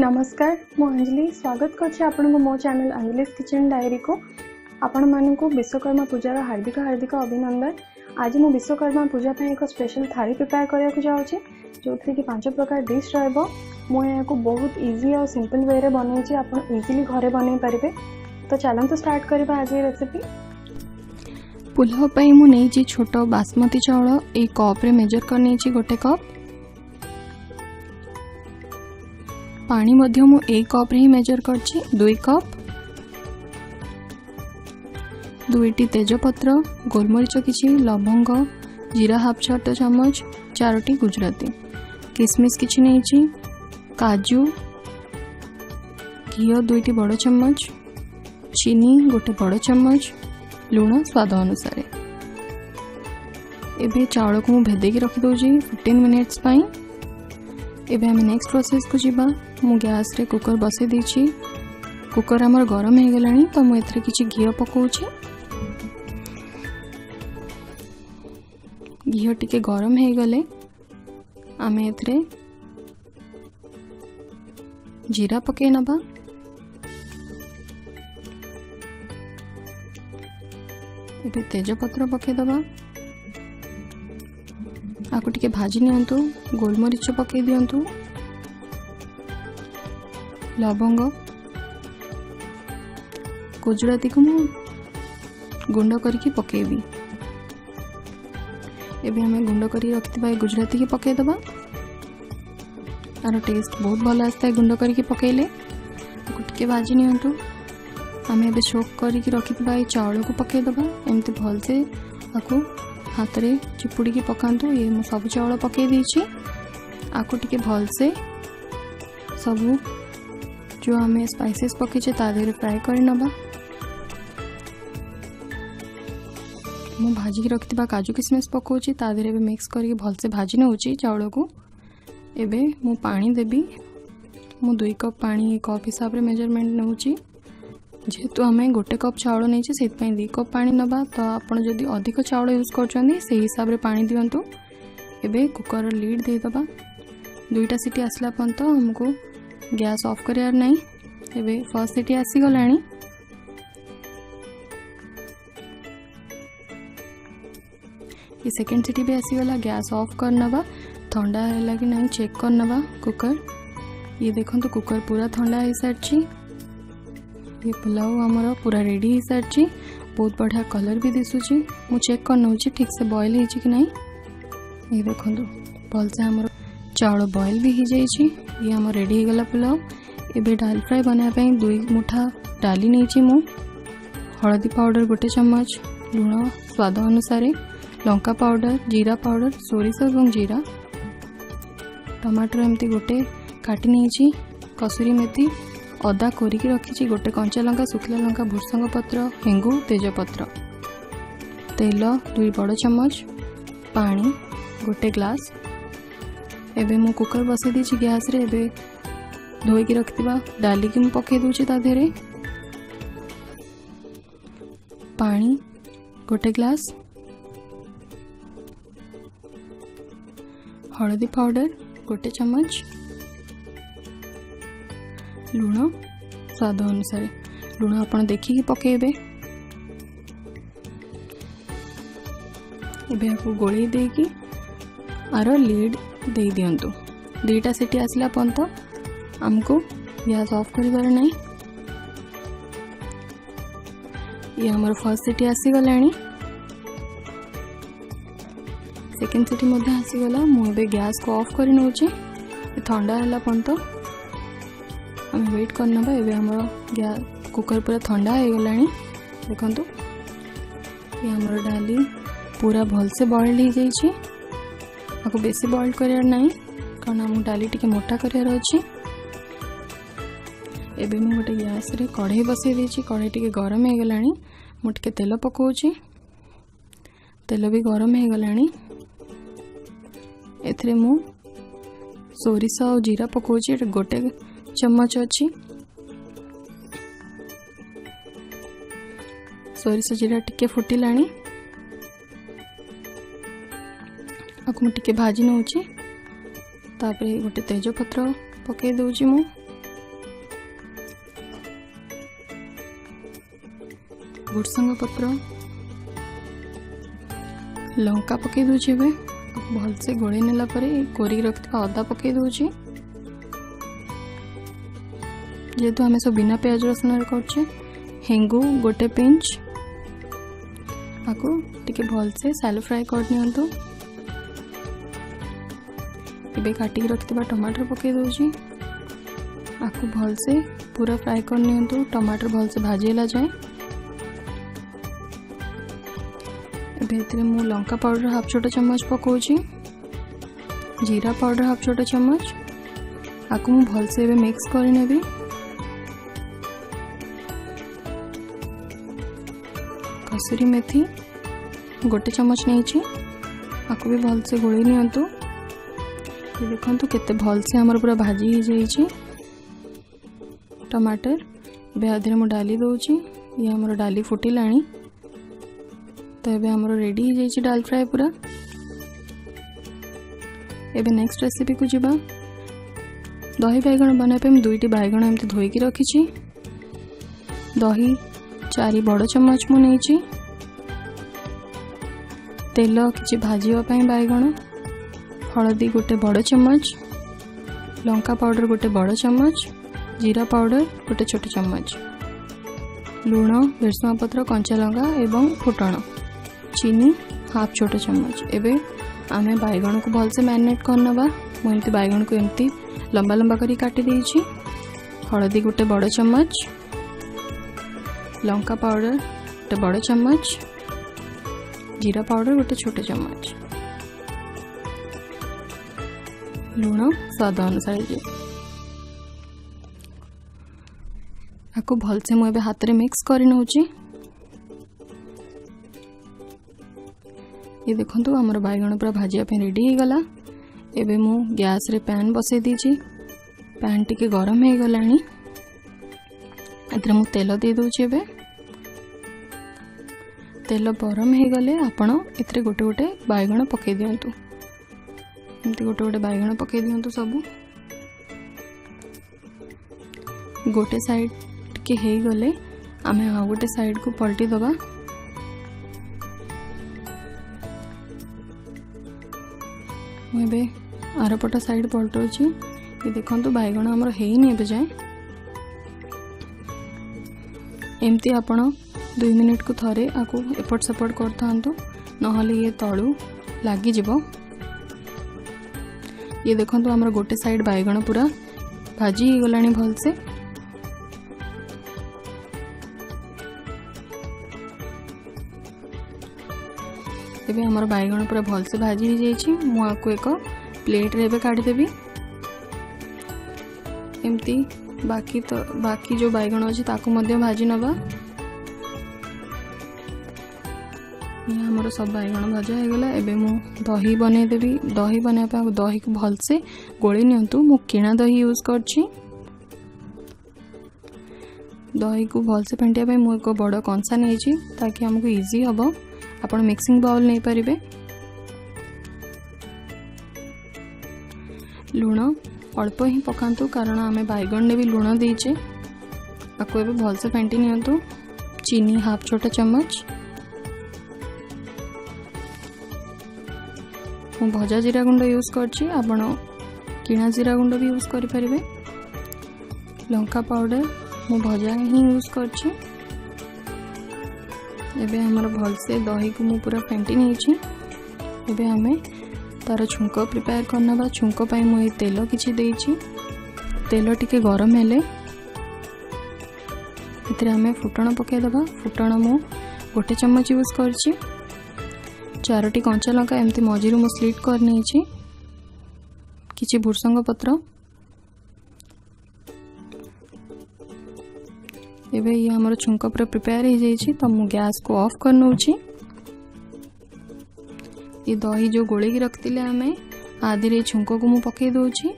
नमस्कार मु अंजलि स्वागत करछि आपन को मो चैनल अंजलिस किचन डायरी को। आपण मानन को विश्वकर्मा पूजार हार्दिक हार्दिक अभिनंदन। आज मु विश्वकर्मा पूजा पे एक स्पेशल थाली प्रिपेयर करिया को जाउछि जो कि 5 प्रकार डिश रहबो। मु या को बहुत इजी और सिंपल वे रे बनै छी, आपण इजीली घरे बनै परिबे। तो चलन तो स्टार्ट करबा आज ये रेसिपी। पुलाव पई मु नै छी छोटो बासमती चाउल ए कप रे मेजर कर नै छी गोटे कप। पानी मध्य मु 1 कप रे ही मेजर करछि 2 कप। 2टी तेजपत्र, गोलमरीच किछि, लवंग, जीरा हाफ छोटा चम्मच, 4टी गुजराती, किशमिश किछि नै छी, काजू, घियो 2टी बड़ चम्मच, चीनी गोटे बड़ चम्मच, लूण स्वाद अनुसार। एबे चाउल को भेदे की रखि दोजी 15 मिनिट्स पई। एबे हम नेक्स्ट प्रोसेस को जीवा। मु गैस रे कुकर बसे दीची। कुकर हमर गरम हे गेलानी तो मु एथरे किछि घियो पकोउची। घियो टिके गरम हे गले आमे एथरे जीरा पके नबा। एबे तेजपत्र पके दबा। आको टिके भाजी नियंतु। गोलमरीच पके दियंतु, लवंग, गुजराती को मु गुंड करके पकेबी। एबे हमें गुंड करी रखिबा गुजराती के पके दबा। आरो टेस्ट बहुत भल आस्ता है गुंड करके पकेले। आको टिके भाजी नियंतु। हमें एबे शोक करके रखिबा चाउल को पके दबा। एमती भल से आको हाथ रे चिपुड़ी की पकांतु। ये मु सब चाउल पके दीची। आको टिके भल से सब जो हमें स्पाइसेस पके ता देहरे फ्राई कर नबा। मु भाजी की रखिबा काजू किशमिश पकोची ता देहरे भी मिक्स करके भल से भाजी नउची चाउल को। एबे मु पानी देबी। मु 2 कप पानी कप हिसाब रे मेजरमेंट नउची। जेहेतु हमें गोटे कप चाउल नहीं से 2 कप पानी नबा। तो आपन जदि अधिक चाउल यूज करछनी से हिसाब रे पानी दियंतु। एबे कुकर लीड दे दबा। 2टा सीटी आसला पन तो हमको गैस ऑफ करियार नहीं। एबे फर्स्ट सीटी आसी गलानी। ये सेकंड सीटी भी आसी गला। गैस ऑफ कर नबा। ठंडा हैला कि नहीं चेक कर नबा कुकर। ये देखंतु कुकर पूरा ठंडा हो सारची। ये पुलाव हमारा पूरा रेडी हो सारची। बहुत बढ़िया कलर भी दिसुची। मु चेक कर नउची ठीक से बॉईल हेची कि नहीं। ये देखंतु भल से हमर चाउल बॉईल भी हो जाइए। ये हम रेडी हो गला पुलाव। एबे डाल फ्राई बनाया 2 मुठा डाली नहीं मु। हलदी पाउडर गोटे चम्मच, लूण स्वाद अनुसार, लंका पाउडर, जीरा पाउडर, सोरिष और जीरा, टमाटर एमती गोटे काटी नहीं, कसुरी मेथी, अदा कोरिकी रखी, गोटे कंचा लंका, सुखला लंका, भुर्संग पत्र, हेंगु, तेजपत्र, तेल 2 बड़ चम्मच, पानी गोटे ग्लास। एबे मु कुकर बसे दी गैस रे। एबे धोई की रखिबा डाली की मु पके दूची ता देरे। पानी गोटे ग्लास, हलदी पाउडर गोटे चम्मच, लूण स्वाद अनुसार। लूण आपण देखिकी पकेबे। एबे आपको गोली देकी आरो लीड दे दियंतु। 2टा सीटी आसला पन तो हमको गैस ऑफ करिबार नहीं। ये हमर फर्स्ट सीटी आसी गलानी। सेकंड सीटी मध्ये आसी गला। मु एबे गैस को ऑफ करि नउची। ठंडा हला पन तो हम वेट करना बा। एबे हमर गैस कुकर पूरा ठंडा हो गलानी। देखंतु ये हमर डाली पूरा भल से बॉइल्ड हो जाइए। आपको बेसी बॉइल्ड करियार नहीं कारण हम डाली टिके मोटा करियार अछि। एबे मु गोटे गैस रे कढ़ाई बसे देछि। कढ़ाई टिके गरम हो गलानी। मु टिके तेल पकोछि। तेल भी गरम हो गलानी। एथरे मु सोरिष और जीरा पकोछि। गोटे चम्मच अछि। सोरिष जीरा टिके फुटिलानी। आपको टिके भाजी नउछि। तापरे गोटे तेजपत्र पके दउछि मु। भुर्संग पत्र लंका पकई दूची भलसे गोली नेला परे कोरी रखिथिबा अदा पकई दूची जेहेतु आम सब बिना प्याज रसुन करछे हेंगू गोटे पिंच आकु टिके भलसे सैलो फ्राई कर नियंतु एबे काटी रखिथिबा टमाटर पकई दूची आकु भलसे पूरा फ्राई कर नियंतु टमाटर भलसे भाजीला जाए एबे मु लंका पाउडर हाफ छोटा चम्मच पकाउची जीरा पाउडर हाफ छोटा चम्मच आकु मु भलसे एबे मिक्स करि नेबी कसुरी मेथी गोटे चम्मच नहीं आकु भी भलसे गोली नियंतु देखंतु केते भलसे हमर पूरा भाजी हो जाइए टमाटर एबे आधे मु डाली दउची ये हमर डाली फुटिलाणी तो ये आमर रेडी हो जाइए डाल फ्राए पूरा एबे नेक्स्ट रेसिपी को जीवा दही बैगण बनाइबे मैं 2टी बैगण एमती धोईकी रखी दही 4 बड़ चम्मच मु नहीं तेल किसी भाजवाई बैगण हलदी गोटे बड़ चम्मच लंका पाउडर गोटे बड़ चम्मच जीरा पाउडर गोटे छोट चम्मच लुण भेरसुंगा पत्र कंचा लंका एवं फुटण चीनी हाफ छोट चम्मच एबे आमे बैगण को भलसे मैरिनेट करनबा मुझे बैगण को एमती लंबा लंबा करी काटी देइछि हलदी गोटे बड़ चम्मच लंका पाउडर गोटे बड़ चम्मच जीरा पाउडर गोटे छोट चम्मच लुण स्वाद अनुसार आपको भलसे मुझे हाथ में मिक्स कर नौची ये देखो आमर बैगण पूरा भाजिया रेडी हो गला एबे मु गैस रे पैन बसई दीची पैन टिके गरम हो गलानी एतरे मु तेल दे दूची एबे तेल गरम हो गले आपण एतरे गोटे गोटे बैगण पकई दियंतु एमती गोटे गोटे बैगण पकई दियंतु सब गोटे साइड के हे गले आमे आ गोटे साइड को पलटी दबा मुझे आरपट साइड पलटौची ये देखो बैगण आमर है जाए एमती आपण 2 मिनिट को थरे आपको एपट सेपट कर था नहले ये तलू लगी जीव ये देखो आमर गोटे साइड बैगण पूरा भाजी हो गलानी भलसे एबे हमर बैगण पूरा भलसे भाजी हो जाइए मु आपको एक प्लेट रे काढ़ीदेवी एमती बाकी जो बैगण अच्छी ताकू मध्य भाजी नवा ये हमर सब बैगण भजा हो गला एबे मु दही बनईदेवी दही बनाइबा दही को भलसे गोली नियंतु मु किणा दही यूज करछि दही को भलसे फेंटिया मु एक बड़ कंसा नहीं ताकि हमको इजी हम आपण मिक्सिंग बाउल नहीं पारिबे लुण अल्प ही पकातु कारण आमे बैगण ने भी लुण देचे आपको एबे भलसे फेंटी नियंतु चीनी हाफ छोटा चम्मच मु भजा जीरा गुंड यूज करछि आपण किणा जीरा गुंड भी यूज करि परिबे लंका पाउडर मु भजा ही यूज करछि एबे हमर भलसे दही को मु पूरा फेंटी नहीं एबे हमें तार छुंक प्रिपेयर करना छुंक पाई मु तेल किछि देइछि तेल टिके गरम हेले इतरे हमें फुटण पकाई दबा फुटण मु गोटे चम्मच यूज करछि 4टी कंचा लंका एमती मझिरु मु स्लिट कर नहीं किछि भुर्संग पत्र एबे ये हमर छुंक पूरा प्रिपेयर हो जाइए तो मु गैस को ऑफ कर नौची ये दही जो गोले की रखतिले आमे आधे रे छुंक को मु पकई दउची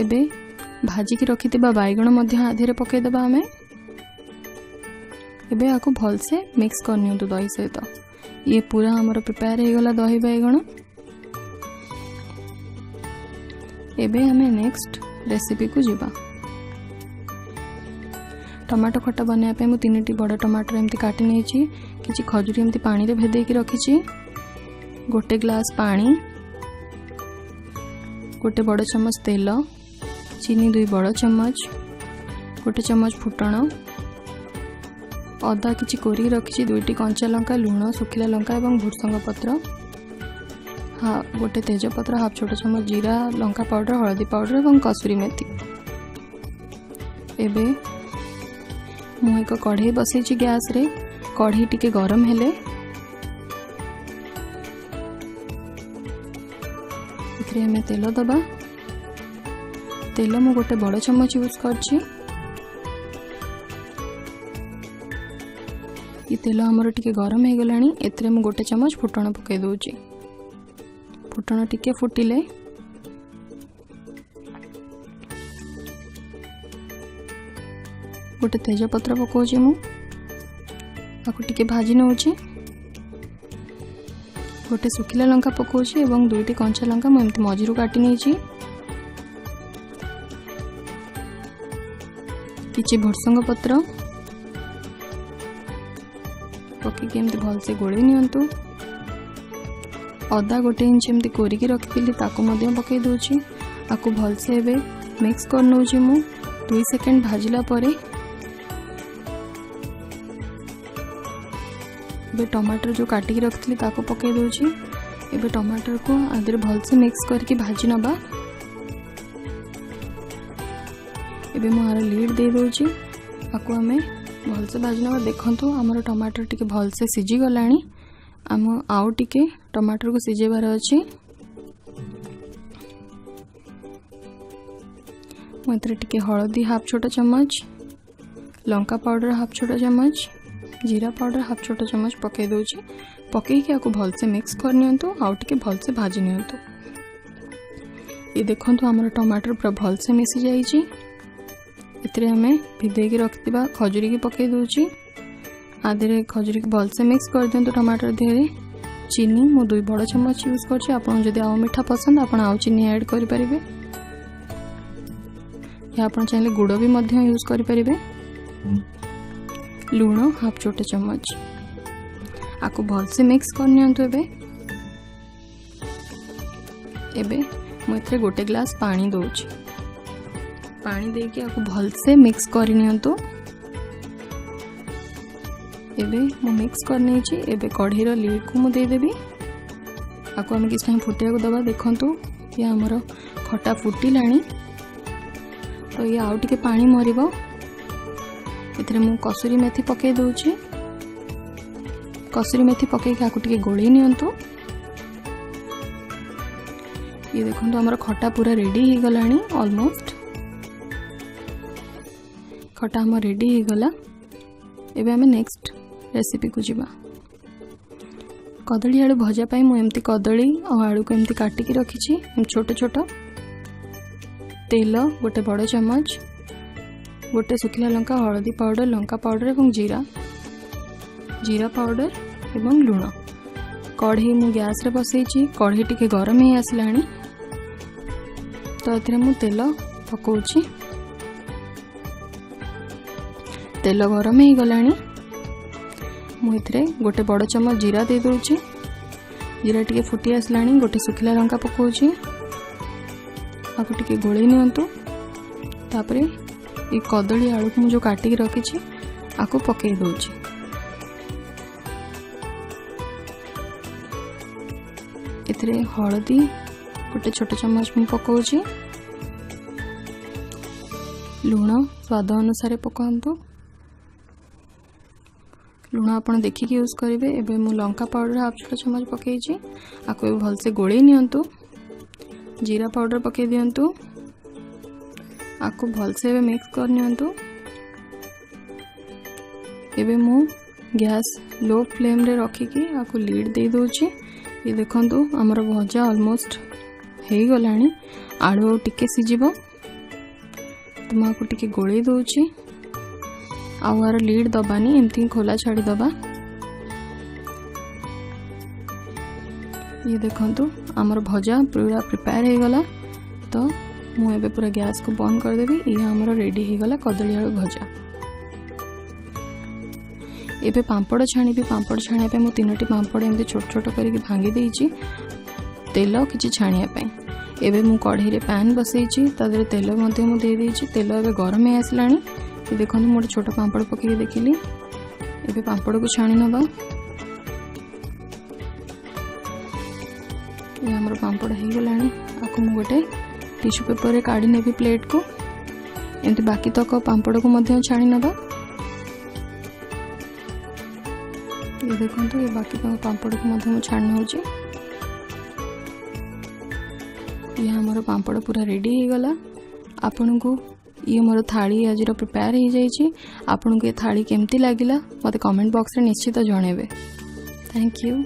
एबे भाजी की रखिथिबा बैगण मध्य आधे रे पकई दबा आमे एबे आको भलसे मिक्स कर नियंतु दही सहित ये पूरा हमर प्रिपेयर हो गला दही बैगण एबे हमें नेक्स्ट रेसिपी को जीवा टमाटो खट्टा बनाया मु 3टी बड़ टमाटर एमती काटी नहीं किसी खजुरी एमती पानी रे भेदेकी रखी गोटे ग्लास पानी गोटे बड़ चम्मच तेल चीनी 2 बड़ चम्मच गोटे चम्मच फुटण अदा किसी कोरी रखी 2टी कंचा लंका लुण सुखिला लंका और भुर्संग पत्र हाँ गोटे तेजपत्र हाफ छोट चम्मच जीरा लंका पाउडर हलदी पाउडर और कसूरी मेथी। एबे मु एक कढ़ई बसई गैस रे कढ़ई टिके गरम हेले इथरे हमें तेल दबा तेल मु गोटे बड़ चम्मच यूज करछि ये तेल हमर टिके गरम हे गलानी एथरे मु गोटे चम्मच फुटण पके दोछि फुटण टिके फुटिले गोटे तेजपत्र पकाउछि मु आकु टिके भाजी नउछि गोटे सुखिला लंका पकाउछि एवं 2टी कंचा लंका मु एमती मझिरु काटी नेछि किछि भुर्संग पत्र पकी एमती भल से गोळी नियंतु अदा गोटे इंच एमती कोरिकी रखिली ताकू मध्य पकई दूची आकु भल से एबे मिक्स कर नउची मु 2 सेकंड भाजिला परे एबे टमाटर जो काटिकी रखिली ताकू पकई दूची एबे टमाटर को आदर भल से मिक्स करके भाजी नबा एबे मु आर लीड दे दोची आकु हमें भल से भाजी नबा देखंतु हमर टमाटर टिके भल से सिजी गलानी आम आउ टिके टमाटर को सिजेबार अच्छी मुझे टिके हलदी हाफ छोट चम्मच लंका पाउडर हाफ छोट चम्मच जीरा पाउडर हाफ छोट चम्मच पकई दूची पकईकि आपको भल से मिक्स कर नियंतु आउ टिके भल से भाजी नियंतु ये देखंतु हमर टमाटर पूरा भल से मिसी जाइछि इतरे हमें भिदेकी रखिबा खजुरी की पकई दूची आधे खजुरी की भल से मिक्स कर दिंतु टमाटर देहरे चीनी मु 2 बड़ चम्मच यूज करछि आपन जदि आउ मीठा पसंद आपन आउ चीनी ऐड करि परिबे या आपन चाहे गुड़ भी मध्य यूज करि परिबे लूण हाफ छोटे चम्मच आकु भल से मिक्स कर नियंतु एबे मु एथरे गोटे ग्लास पानी दोछि पानी देके आकु भल से मिक्स कर नियंतु एबे मु मिक्स करने एबे कढ़ईर लीड को मु दे देबी आकु हम किस टाइम फुटिया को दबा देखंतु ये हमर खटा फुटिलाणी तो ये आउ टिके पानी मरिबो इतरे मु कसूरी मेथी पके दोछि कसूरी मेथी पके के आकु टिके गोळी नियंतु ये देखंतु हमर खटा पूरा रेडी ही गलाणी ऑलमोस्ट खटा हम रेडी ही गला एबे हमें नेक्स्ट रेसिपी को जीवा कदली आलू भजा पाई मु एमती कदली और आलू को एमती काटिकी रखी छोट छोट तेल गोटे बड़ चम्मच गोटे सुखिला लंका हलदी पाउडर और जीरा पाउडर एवं लुण कढ़ई मु गैस रे बसई कढ़ई टिके गरम ही आसलानी तो एथरे मु तेल पकाउछि तेल गरम ही गलानी मुझे गोटे बड़ चम्मच जीरा दे दूची जीरा टिके फुटी आसलानी गोटे सुखिला लंका पकाउछि आपको टिके गोळई नियंतु तापरे ये कदली आलू को जो काटिकी रखी आपको पकई दूची एथरे हलदी गोटे छोट चम्मच मु पकाउछि लुण स्वाद अनुसार पकांतु लुण आपन देखिक यूज करेंगे एबे मु लंका पाउडर हाफ छोट चम्मच पकई आपको भल से गोळई नियंतु जीरा पाउडर पकई दियंतु आपको भल से मिक्स कर नियंतु एबे मु गैस लो फ्लेम रे रखिकी आपको लीड दे दोची ये देखंतु हमर भजा ऑलमोस्ट हे गलानी आलू टिके सिजिबो तो आपको टिके गोळई दोची आवार लीड दबानी एमती खोला छाड़ी दबा ये देखंतु हमर भजा पूरा प्रिपेयर हो गला तो मु एबे पूरा गैस को बंद कर देबी ये हमर रेडी हो गला कदली आलू भजा। एबे पांपड़ छाणी पांपड़ छाणिया पे मु 3टी पांपड़ एमती छोट छोट करके भांगी देइची तेल किछि छाणिया पे। एबे मु कढ़ाई रे पैन बसैची तादरे तेल मध्य मु दे देइची तेल एबे गरम हे आसलाणी। देखंतु मोर छोट पांपड़ पके देखिली एबे पांपड़ को छाणी नबा। ये हमर पांपड़ हे गलाणी आको मु गोटे टिश्यू पेपर रे काढी नेबी प्लेट को एमती बाकी तक पांपड़ को मध्य छाणी नबा। ये देखंतु ये बाकी तक पांपड़ को मध्य मु छाणी होची। ये हमर पांपड़ पूरा रेडी हो गला। आपन को ये मोर थाली आज प्रिपेयर हो जाइए। आपन को ये थाली केमती लगिला मते कमेंट बॉक्स रे निश्चित जणेबे। Thank you.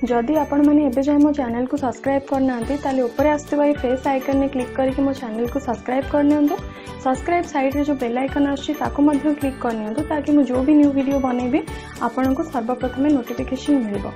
जदि आपण मैंने एबे जाए मो चैनल को सब्सक्राइब करना ताले ऊपर आसुवा ये फेस आइकन ने क्लिक करके मो चैनल को सब्सक्राइब करनियंतु। सब्सक्राइब साइड रे जो बेल आइकन आछि ताको मध्य क्लिक करनियंतु ताकि मु जो भी न्यू वीडियो बनेबी आपण को सर्वप्रथम नोटिफिकेशन मिलबो।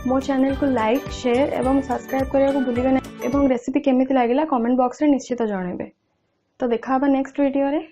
मो चैनल को लाइक शेयर एवं सब्सक्राइब करिया को भूलिबे ना एवं रेसिपी केमिति लागिला कमेंट बॉक्स रे निश्चित जणेबे। तो देखा नेक्स्ट वीडियो रे।